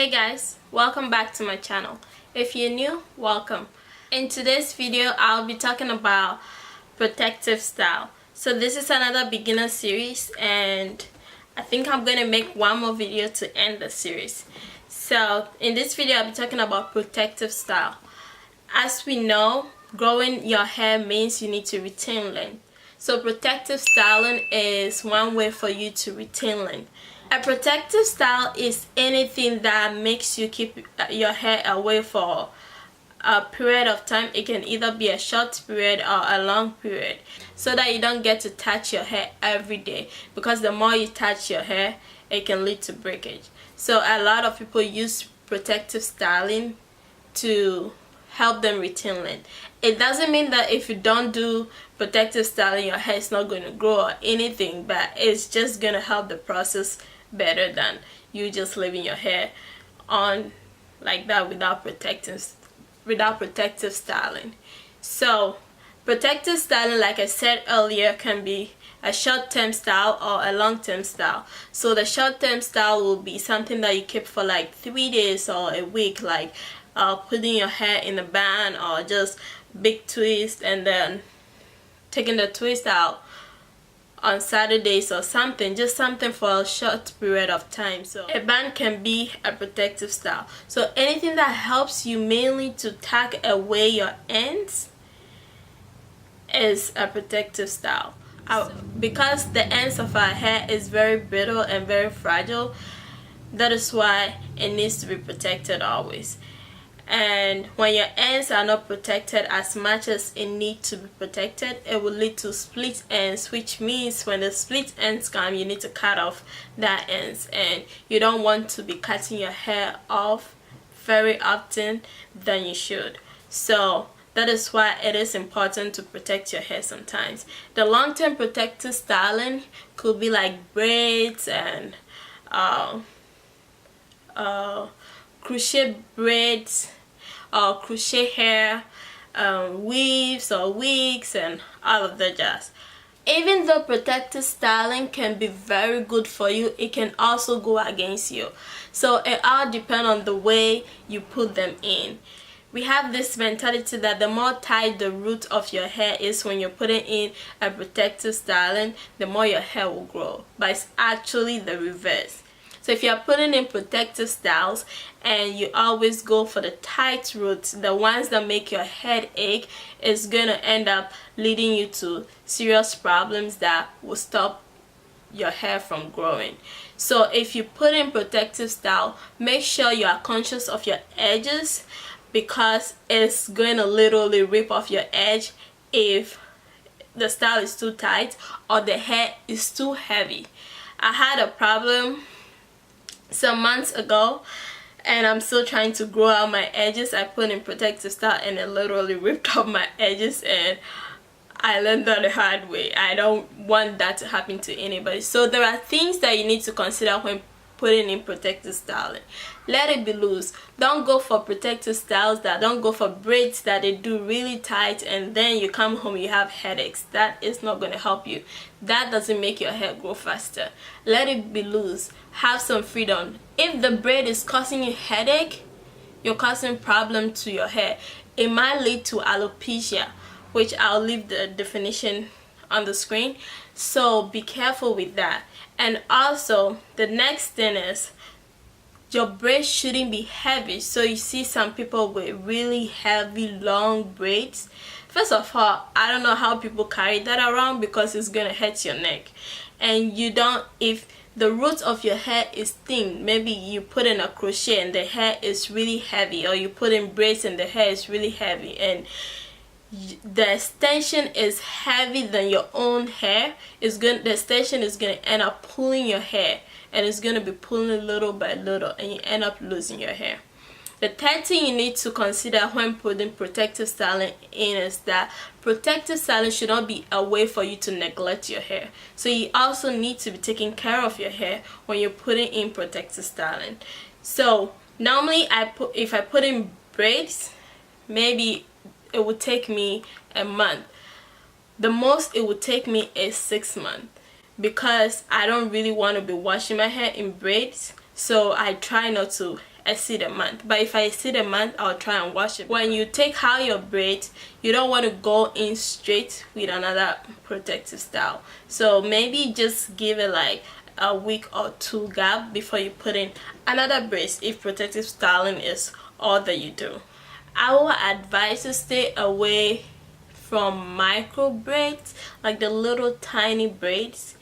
Hey guys, welcome back to my channel. If you're new, welcome. In today's video, I'll be talking about protective style. So this is another beginner series and I think I'm going to make one more video to end the series. So in this video, I'll be talking about protective style. As we know, growing your hair means you need to retain length. So protective styling is one way for you to retain length. A protective style is anything that makes you keep your hair away for a period of time. It can either be a short period or a long period, so that you don't get to touch your hair every day, because the more you touch your hair, it can lead to breakage. So a lot of people use protective styling to help them retain length. It doesn't mean that if you don't do protective styling, your hair is not going to grow or anything, but it's just going to help the process better than you just leaving your hair on like that without protective styling. So protective styling, like I said earlier, can be a short-term style or a long-term style. So the short-term style will be something that you keep for like 3 days or a week, like putting your hair in a band or just big twist and then taking the twist out on Saturdays or something, just something for a short period of time. So a band can be a protective style. So anything that helps you mainly to tuck away your ends is a protective style. Because the ends of our hair is very brittle and very fragile, that is why it needs to be protected always. And when your ends are not protected as much as it needs to be protected, it will lead to split ends, which means when the split ends come, you need to cut off that ends, and you don't want to be cutting your hair off very often than you should. So that is why it is important to protect your hair sometimes. The long-term protective styling could be like braids and crochet braids or crochet hair, weaves or wigs and all of the jazz. Even though protective styling can be very good for you, it can also go against you. So it all depends on the way you put them in. We have this mentality that the more tight the root of your hair is when you're putting in a protective styling, the more your hair will grow. But it's actually the reverse. So if you're putting in protective styles and you always go for the tight roots, the ones that make your head ache, is going to end up leading you to serious problems that will stop your hair from growing. So if you put in protective style, make sure you are conscious of your edges, because it's going to literally rip off your edge if the style is too tight or the hair is too heavy. I had a problem some months ago and I'm still trying to grow out my edges. I put in protective style and it literally ripped off my edges, and I learned that the hard way. I don't want that to happen to anybody. So there are things that you need to consider when putting in protective styling. Let it be loose. Don't go for protective styles don't go for braids that they do really tight and then you come home you have headaches. That is not going to help you. That doesn't make your hair grow faster. Let it be loose. Have some freedom. If the braid is causing you headache, you're causing problem to your hair. It might lead to alopecia, which I'll leave the definition on the screen. So be careful with that. And also the next thing is, your braids shouldn't be heavy. So you see some people with really heavy long braids. First of all, I don't know how people carry that around, because it's gonna hurt your neck. And you don't, if the root of your hair is thin, maybe you put in a crochet and the hair is really heavy, or you put in braids and the hair is really heavy, and the extension is heavy than your own hair, the extension is going to end up pulling your hair, and it's going to be pulling little by little, and you end up losing your hair. The third thing you need to consider when putting protective styling in is that protective styling should not be a way for you to neglect your hair. So you also need to be taking care of your hair when you're putting in protective styling. So normally if I put in braids, maybe it would take me a month. The most it would take me is 6 months, because I don't really want to be washing my hair in braids. So I try not to exceed a month. But if I exceed a month, I'll try and wash it. When you take out your braids, you don't want to go in straight with another protective style. So maybe just give it like a week or two gap before you put in another braid if protective styling is all that you do. I will advise to stay away from micro braids, like the little tiny braids.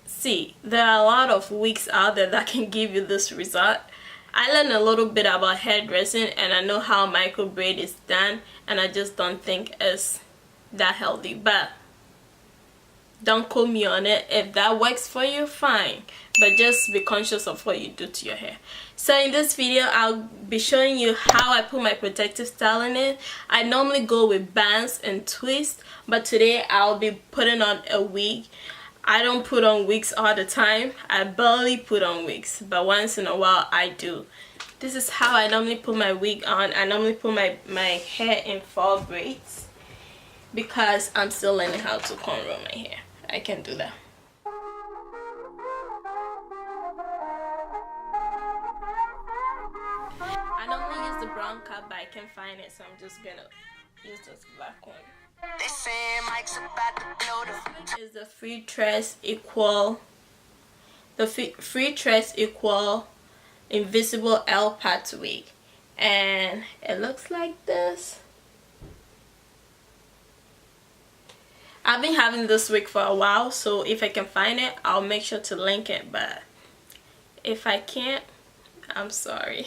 See, there are a lot of wigs out there that can give you this result. I learned a little bit about hairdressing and I know how micro braid is done, and I just don't think it's that healthy. But don't quote me on it. If that works for you, fine, but just be conscious of what you do to your hair. So in this video, I'll be showing you how I put my protective style in it. I normally go with bands and twists, but today I'll be putting on a wig. I don't put on wigs all the time. I barely put on wigs, but once in a while I do. This is how I normally put my wig on. I normally put my hair in 4 braids because I'm still learning how to cornrow my hair. I can do that. I normally use the brown cap, but I can't find it, so I'm just gonna use this black one. They say Mike's about to blow the is the free tress equal free tress equal invisible L-part wig, and it looks like this. I've been having this wig for a while, so if I can find it, I'll make sure to link it, but if I can't, I'm sorry.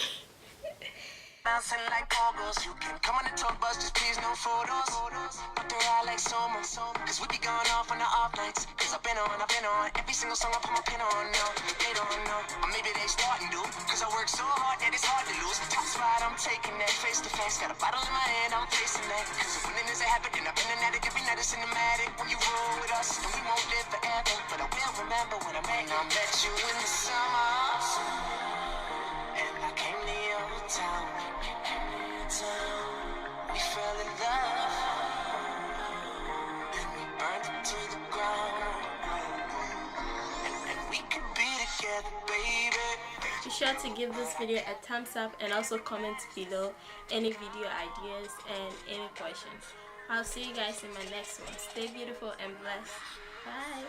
Bouncing like poggles, you can come on the tour bus, just please no photos. But they ride like Soma, cause we be going off on the off nights. Cause I've been on every single song I put my pin on. No, they don't know, or maybe they starting to. Cause I work so hard that it's hard to lose. Top spot, I'm taking that face to face. Got a bottle in my hand, I'm facing that. Cause if winning is a habit, then I've been an addict. Every night it's cinematic. When you roll with us, and we won't live forever. But I will remember when I met you in the summer. And I came to your town. We fell in love, then we burned it to the ground, and we could be together, baby. Be sure to give this video a thumbs up and also comment below any video ideas and any questions. I'll see you guys in my next one. Stay beautiful and blessed. Bye.